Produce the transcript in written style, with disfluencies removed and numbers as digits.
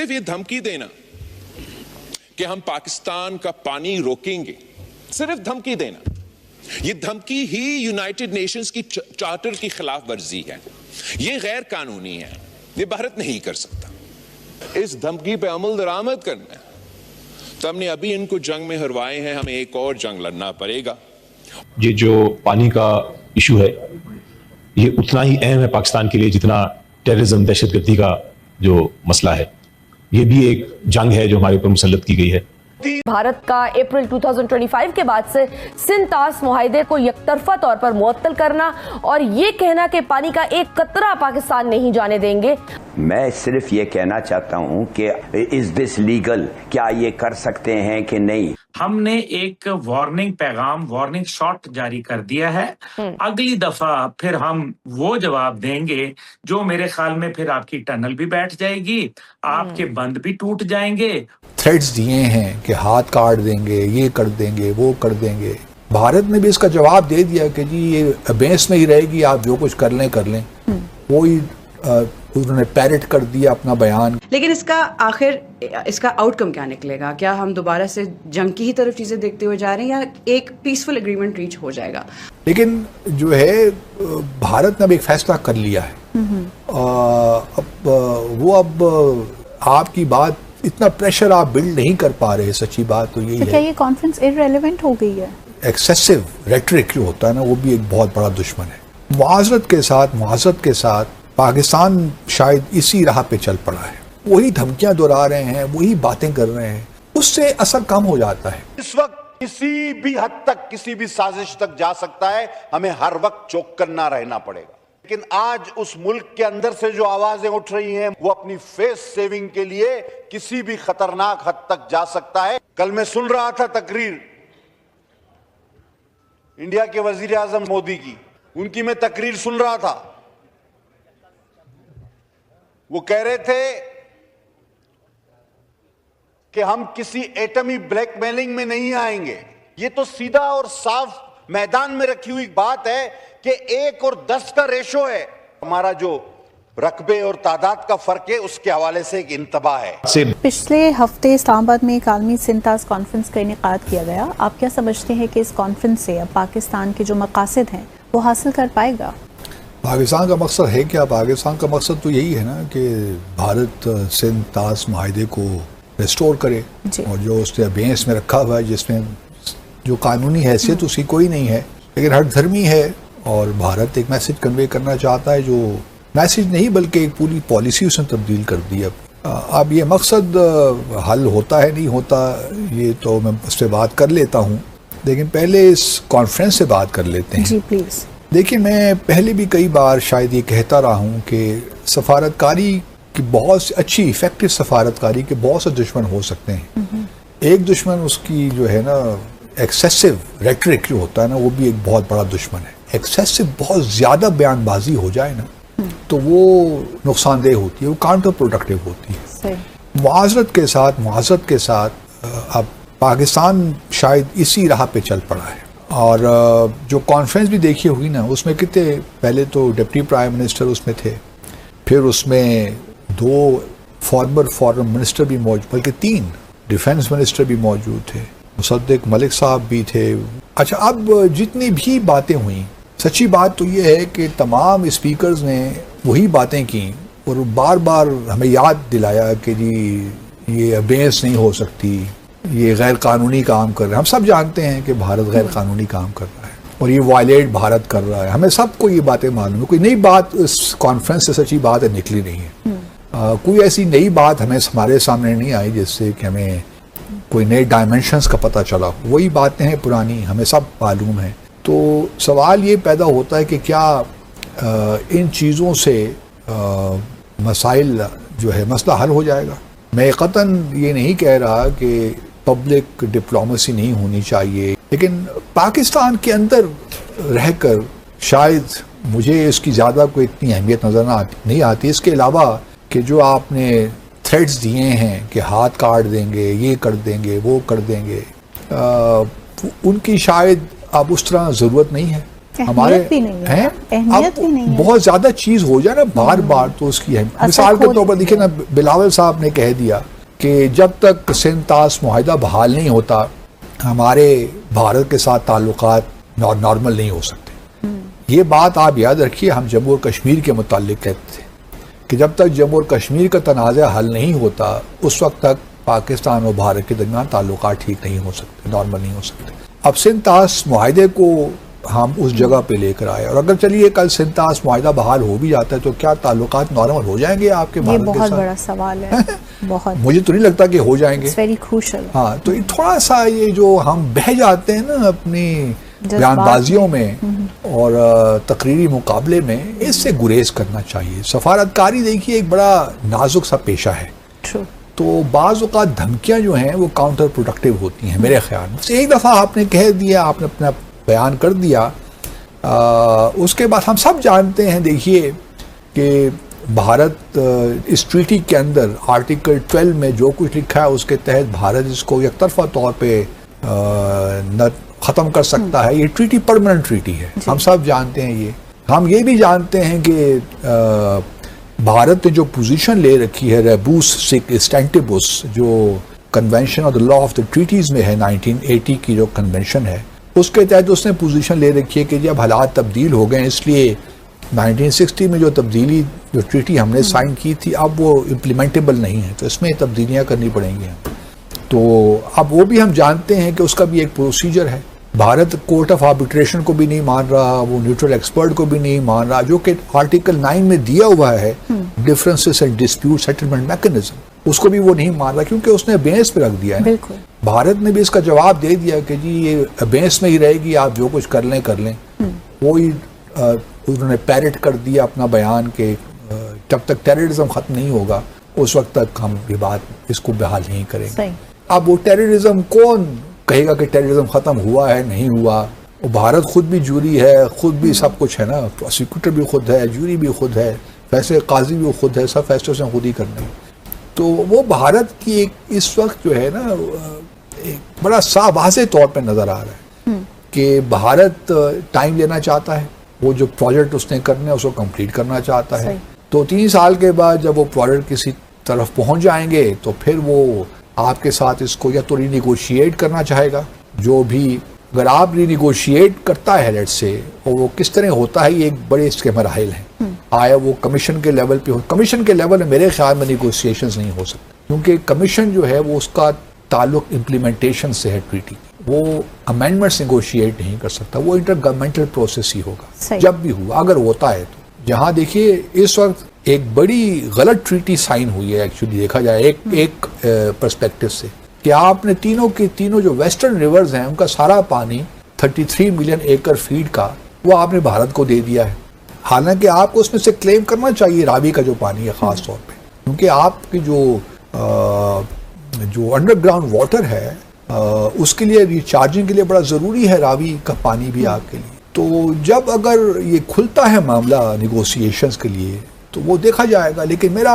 सिर्फ ये धमकी देना कि हम पाकिस्तान का पानी रोकेंगे, सिर्फ धमकी देना, ये धमकी ही यूनाइटेड नेशंस की चार्टर की खिलाफ वर्जी है, ये गैर कानूनी है, ये भारत नहीं कर सकता। इस धमकी पे अमल दरामद करना है तो हमने अभी इनको जंग में हरवाए हैं, हमें एक और जंग लड़ना पड़ेगा। ये जो पानी का इशू है ये उतना ही अहम है पाकिस्तान के लिए जितना टेररिज्म, दहशतगर्दी का जो मसला है। ये भी एक जंग है जो हमारे ऊपर मुसल्लत की गई है। भारत का अप्रैल 2025 के बाद से सिंध-तास मुआहदे को एकतरफा तौर पर मुअत्तल करना और ये कहना कि पानी का एक कतरा पाकिस्तान नहीं जाने देंगे। मैं सिर्फ ये कहना चाहता हूँ कि इज दिस लीगल, क्या ये कर सकते हैं कि नहीं। हमने एक वार्निंग शॉट जारी कर दिया है। अगली दफा फिर हम वो जवाब देंगे जो मेरे ख्याल में फिर आपकी टनल भी बैठ जाएगी, आपके बंद भी टूट जाएंगे। थ्रेट्स दिए हैं कि हाथ काट देंगे, ये कर देंगे, वो कर देंगे। भारत ने भी इसका जवाब दे दिया कि जी ये अबेंस में ही रहेगी, आप जो कुछ कर लें। वही उन्होंने पैरेट कर दिया अपना बयान। लेकिन इसका आउटकम क्या निकलेगा? क्या हम दोबारा से जंग की ही तरफ चीजें देखते हुए जा रहे हैं या एक पीसफुल एग्रीमेंट रीच हो जाएगा? लेकिन जो है भारत ने अब एक फैसला कर लिया है। अब आपकी बात, इतना प्रेशर आप बिल्ड नहीं कर पा रहे। सच्ची बात तो यही है। क्या ये कॉन्फ्रेंस इररेलेवेंट हो गई है? एक्सेसिव रेटरिक जो होता है ना, वो भी एक बहुत बड़ा दुश्मन है। मुआज़रत के साथ पाकिस्तान शायद इसी राह पे चल पड़ा है। वही धमकियां दोहरा रहे हैं, वही बातें कर रहे हैं, उससे असर कम हो जाता है। इस वक्त किसी भी हद तक, किसी भी साजिश तक जा सकता है, हमें हर वक्त चौकन्ना ना रहना पड़ेगा। लेकिन आज उस मुल्क के अंदर से जो आवाजें उठ रही हैं, वो अपनी फेस सेविंग के लिए किसी भी खतरनाक हद तक जा सकता है। कल मैं सुन रहा था तकरीर इंडिया के वजीर आजम मोदी की, उनकी मैं तकरीर सुन रहा था। वो कह रहे थे कि हम किसी एटमी ब्लैकमेलिंग में नहीं आएंगे। ये तो सीधा और साफ मैदान में रखी हुई बात है कि 1 और 10 का रेशो है। हमारा जो रकबे और तादाद का फर्क है, उसके हवाले से एक इंतबा है। पिछले हफ्ते इस्लामाबाद में एक आलमी सिंध-तास कॉन्फ्रेंस का इनेकाद किया गया। आप क्या समझते हैं कि इस कॉन्फ्रेंस से अब पाकिस्तान के जो मकासद हैं वो हासिल कर पाएगा? पाकिस्तान का मकसद है क्या? पाकिस्तान का मकसद तो यही है ना कि भारत सिंध-तास मुआहदे को रेस्टोर करे, और जो उसने अबेंस में रखा हुआ है, जिसमें जो कानूनी हैसियत उसकी कोई नहीं है, लेकिन हर धर्मी है। और भारत एक मैसेज कन्वे करना चाहता है, जो मैसेज नहीं बल्कि एक पूरी पॉलिसी उसने तब्दील कर दी। अब ये मकसद हल होता है नहीं होता, ये तो मैं उस पर बात कर लेता हूँ, लेकिन पहले इस कॉन्फ्रेंस से बात कर लेते हैं। जी प्लीज़। देखिए, मैं पहले भी कई बार शायद ये कहता रहा हूँ कि सफारतकारी की बहुत अच्छी इफेक्टिव सफारतकारी के बहुत से दुश्मन हो सकते हैं। एक दुश्मन उसकी जो है ना एक्सेसिव रेटरिक जो होता है ना, वो भी एक बहुत बड़ा दुश्मन है। एक्सेसिव बहुत ज़्यादा बयानबाजी हो जाए ना तो वो नुकसानदेह होती है, वो काउंटर प्रोडक्टिव होती है। मुआज़रत के साथ अब पाकिस्तान शायद इसी राह पे चल पड़ा है। और जो कॉन्फ्रेंस भी देखी हुई ना, उसमें कितने, पहले तो डिप्टी प्राइम मिनिस्टर उसमें थे, फिर उसमें 2 फॉर्मर फॉरेन मिनिस्टर भी मौजूद, बल्कि 3 डिफेंस मिनिस्टर भी मौजूद थे, मुसद्दिक मलिक साहब भी थे। अच्छा, अब जितनी भी बातें हुई, सच्ची बात तो ये है कि तमाम स्पीकर्स ने वही बातें की और बार बार हमें याद दिलाया कि जी ये अबेंस नहीं हो सकती, ये गैर कानूनी काम कर रहे हैं। हम सब जानते हैं कि भारत गैर कानूनी काम कर रहा है और ये वायलेट भारत कर रहा है, हमें सबको ये बातें मालूम है। कोई नई बात इस कॉन्फ्रेंस से, सच्ची बात है, निकली नहीं है। कोई ऐसी नई बात हमारे सामने नहीं आई जिससे कि हमें कोई नए डायमेंशंस का पता चला। वही बातें हैं पुरानी, हमें सब मालूम है। तो सवाल ये पैदा होता है कि क्या इन चीज़ों से मसाइल जो है, मसला हल हो जाएगा? मैं कतन ये नहीं कह रहा कि पब्लिक डिप्लोमेसी नहीं होनी चाहिए, लेकिन पाकिस्तान के अंदर रहकर शायद मुझे इसकी ज़्यादा कोई इतनी अहमियत नज़र नहीं आती। इसके अलावा कि जो आपने थ्रेट्स दिए हैं कि हाथ काट देंगे, ये कर देंगे, वो कर देंगे, उनकी शायद अब उस तरह ज़रूरत नहीं है। اہمیت بھی نہیں ہے، اہمیت بھی نہیں ہے، بہت زیادہ چیز ہو جائے نا بار بار تو اس کی مثال کے طور پر دیکھیں نا، بلاول صاحب نے کہہ دیا کہ جب تک سندھ طاس معاہدہ بحال نہیں ہوتا ہمارے بھارت کے ساتھ تعلقات نارمل نہیں ہو سکتے. یہ بات آپ یاد رکھیے، ہم جموں اور کشمیر کے متعلق کہتے تھے کہ جب تک جموں اور کشمیر کا تنازع حل نہیں ہوتا اس وقت تک پاکستان اور بھارت کے درمیان تعلقات ٹھیک نہیں ہو سکتے، نارمل نہیں ہو سکتے. اب سندھ طاس معاہدے کو ہم اس جگہ پہ لے کر آئے، اور اگر چلیے کل سندھ طاس معاہدہ بحال ہو بھی جاتا ہے تو کیا تعلقات نارمل ہو جائیں گے آپ کے بھارت کے ساتھ؟ یہ بہت بڑا سوال ہے. بہت، مجھے تو نہیں لگتا کہ ہو جائیں گے. It's very crucial. ہاں، تو تھوڑا سا یہ جو ہم بہہ جاتے ہیں نا اپنی بیان بازیوں میں اور تقریری مقابلے میں، اس سے گریز کرنا چاہیے. سفارتکاری دیکھیے ایک بڑا نازک سا پیشہ ہے. True. تو بعض اوقات دھمکیاں جو ہیں وہ کاؤنٹر پروڈکٹیو ہوتی ہیں میرے خیال میں. ایک دفعہ آپ نے کہہ دیا، آپ نے اپنا بیان کر دیا، اس کے بعد ہم سب جانتے ہیں دیکھیے کہ بھارت اس ٹریٹی کے اندر آرٹیکل 12 میں جو کچھ لکھا ہے اس کے تحت بھارت اس کو یک طرفہ طور پہ ختم کر سکتا ہے. یہ ٹریٹی پرماننٹ ٹریٹی ہے، ہم سب جانتے ہیں. یہ ہم یہ بھی جانتے ہیں کہ بھارت نے جو پوزیشن لے رکھی ہے ریبوس اسٹینٹیبوس جو convention of the law of the treaties میں ہے 1980 کی جو کنونشن ہے، اس کے تحت اس نے پوزیشن لے رکھی ہے کہ جب حالات تبدیل ہو گئے اس لیے 1960 میں جو تبدیلی جو ٹریٹی ہم نے سائن کی تھی اب وہ امپلیمنٹیبل نہیں ہے، تو اس میں تبدیلیاں کرنی پڑیں گی. تو اب وہ بھی ہم جانتے ہیں کہ اس کا بھی ایک پروسیجر ہے. بھارت کورٹ آف آربیٹریشن کو بھی نہیں مان رہا، وہ نیوٹرل ایکسپرٹ کو بھی نہیں مان رہا، جو کہ آرٹیکل 9 میں دیا ہوا ہے differences and dispute settlement mechanism, اس کو بھی وہ نہیں مان رہا کیونکہ اس نے بینس پہ رکھ دیا ہے. بالکل بھارت نے بھی اس کا جواب دے دیا کہ جی یہ بینس میں ہی رہے گی، آپ جو کچھ کر لیں. وہی انہوں نے پیرٹ کر دیا اپنا بیان کہ جب تک ٹیررزم ختم نہیں ہوگا اس وقت تک ہم یہ بات اس کو بحال نہیں کریں گے. اب وہ ٹیررزم کون کہے گا کہ ٹیررزم ختم ہوا ہے نہیں ہوا؟ وہ بھارت خود بھی جوری ہے، خود بھی سب کچھ ہے نا، پروسیکیوٹر بھی خود ہے، جوری بھی خود ہے، فیصلے قاضی بھی خود ہے، سب فیصلے سے خود ہی کرنے. تو وہ بھارت کی ایک اس وقت جو ہے نا ایک بڑا صاف واضح طور پہ نظر آ رہا ہے کہ بھارت ٹائم لینا چاہتا ہے. وہ جو پروجیکٹ اس نے کرنا ہے اس کو کمپلیٹ کرنا چاہتا ہے. تو 3 سال کے بعد جب وہ پروجیکٹ کسی طرف پہنچ جائیں گے تو پھر وہ آپ کے ساتھ اس کو یا تو ری نیگوشیٹ کرنا چاہے گا. جو بھی اگر آپ ری نیگوشیٹ کرتا ہے لیٹ سے، اور وہ کس طرح ہوتا ہے یہ ایک بڑے اس کے مراحل ہیں. آیا وہ کمیشن کے لیول پہ ہو، کمیشن کے لیول میں میرے خیال میں نیگوشیشنز نہیں ہو سکتے کیونکہ کمیشن جو ہے وہ اس کا تعلق امپلیمنٹیشن سے ہے ٹریٹی. وہ امینڈمنٹس نیگوشیٹ نہیں کر سکتا، وہ انٹر گورنمنٹل پروسیس ہی ہوگا جب بھی ہوا اگر ہوتا ہے تو. جہاں دیکھیے اس وقت ایک بڑی غلط ٹریٹی سائن ہوئی ہے ایکچولی دیکھا جائے ایک پرسپیکٹو سے، کہ آپ نے تینوں جو ویسٹرن ریورز ہیں ان کا سارا پانی 33 ملین ایکڑ فیٹ کا وہ آپ نے بھارت کو دے دیا ہے. حالانکہ آپ کو اس میں سے کلیم کرنا چاہیے راوی کا جو پانی ہے خاص طور پہ، کیونکہ آپ کی جو انڈر گراؤنڈ واٹر ہے اس کے لیے ریچارجنگ کے لیے بڑا ضروری ہے راوی کا پانی بھی آپ کے لیے. تو جب اگر یہ کھلتا ہے معاملہ نیگوسیشنز کے لیے تو وہ دیکھا جائے گا. لیکن میرا